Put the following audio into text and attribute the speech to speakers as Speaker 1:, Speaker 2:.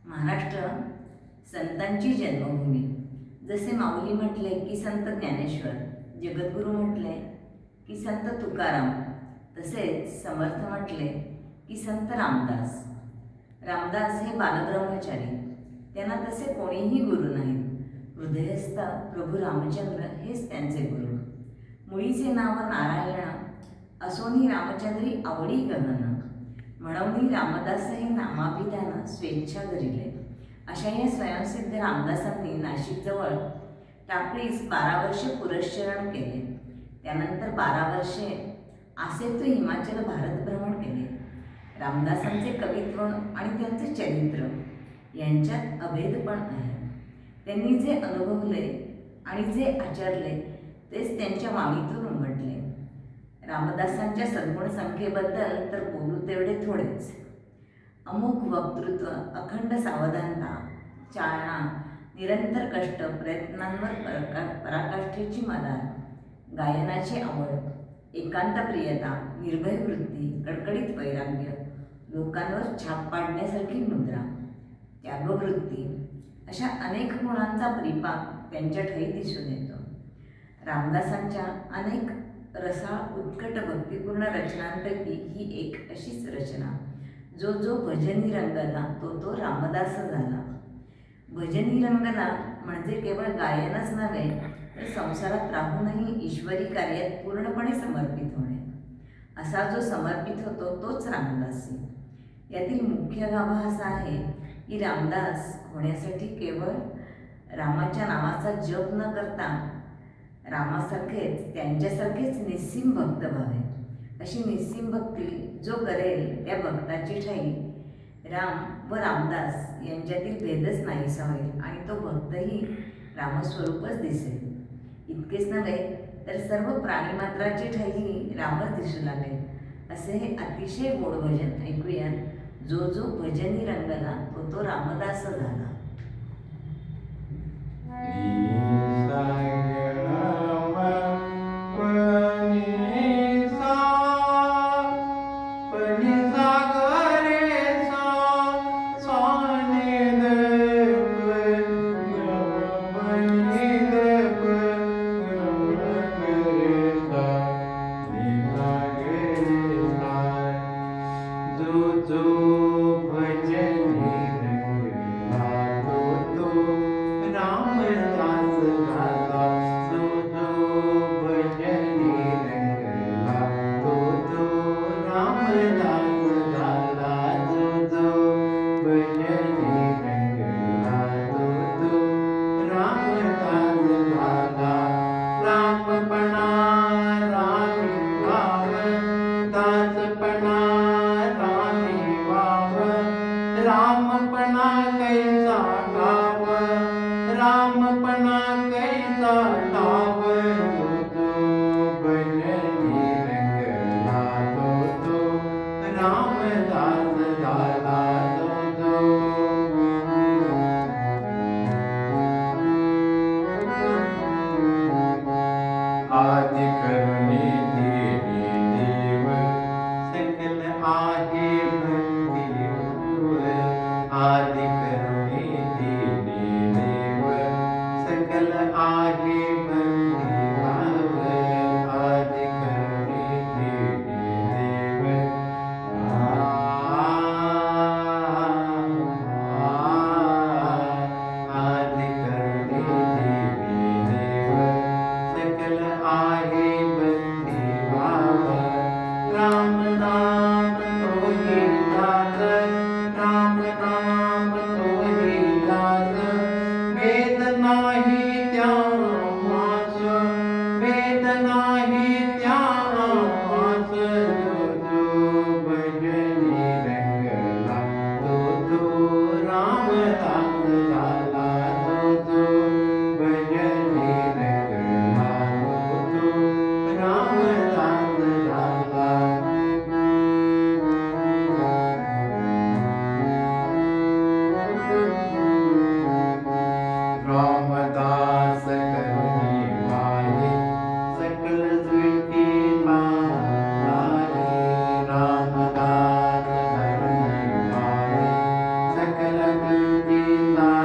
Speaker 1: महाराष्ट्र संतांची जन्मभूमी. जसे माऊली म्हटले की संत ज्ञानेश्वर, जगद्गुरू म्हटले की संत तुकाराम, तसेच समर्थ म्हटले की संत रामदास. रामदास हे बालब्रह्मचारी, त्यांना तसे कोणीही गुरु नाहीत. हृदयस्थ प्रभू रामचंद्र हेच त्यांचे गुरु. मुळीचे नाव नारायण, असोनी रामचंद्री आवडी गहन. म्हणून रामदास हे नामाभिधान स्वेच्छा धरिले. अशा या स्वयंसिद्ध रामदासांनी नाशिकजवळ टाकळीस 12 वर्षे पुरश्चरण केले. त्यानंतर 12 वर्षे आसेतू हिमाचल भारत भ्रमण केले. रामदासांचे कवित्व आणि त्यांचे चरित्र यांच्यात अभेदपण आहे. त्यांनी जे अनुभवले आणि जे आचरले तेच त्यांच्या वाणीतून उमटले. रामदासांच्या सद्गुण संख्येबद्दल तर बोलू तेवढे थोडेच. अमुक वक्तृत्व, अखंड सावधानता, चालना, निरंतर कष्ट, प्रयत्नांवर पराकाष्ठेची मदार, गायनाची आवड, एकांत प्रियता, निर्भय वृत्ती, कडकडीत वैराग्य, लोकांवर छाप पाडण्यासारखी मुद्रा, त्यागवृत्ती अशा अनेक गुणांचा परिपाक त्यांच्या ठायी दिसून येतो. रामदासांच्या अनेक रसाळ उत्कट भक्तिपूर्ण रचनांपैकी ही एक अशीच रचना. जो जो भजनी रंगला तो रामदास झाला. भजनी रंगला म्हणजे केवळ गायनच नव्हे तर संसारात राहूनही ईश्वरी कार्यात पूर्णपणे समर्पित होणे. असा जो समर्पित होतो तोच रामदासी. यातील मुख्य गाभा असा आहे की रामदास होण्यासाठी केवळ रामाच्या नावाचा जप न करता रामासारखेच त्यांच्यासारखेच निस्सीम भक्त व्हावे. अशी निस्सीम भक्ती जो करेल त्या भक्ताची ठाई राम व रामदास यांच्यातील भेदच नाहीसा होईल आणि तो भक्तही रामस्वरूपच दिसेल. इतकेच नव्हे तर सर्व प्राणीमात्राची ठाई रामच दिसू लागेल. असे हे अतिशय गोड भजन ऐकूया. जो जो भजनी रंगला तो रामदास झाला.
Speaker 2: रामपणा कैसा गाव, रामपणा कैसा गाव, तो भजनी रंगला तो रामदास झाला तो. आदि करुणी देव सकल आहे आदि करुणी देव सकल आहे बंधीवाव. आदि करुणी देव आदि करुणी देव सकल आहे बंधीवाव. राम नाम तोही दास, राम नाम तोही दास, वेद नाही त्या मास, वेद नाही त्या मास. जो भजनी रंगला तो रामदास झाला. जो भजनी रंगला तो रामदास झाला. सकल मंदिता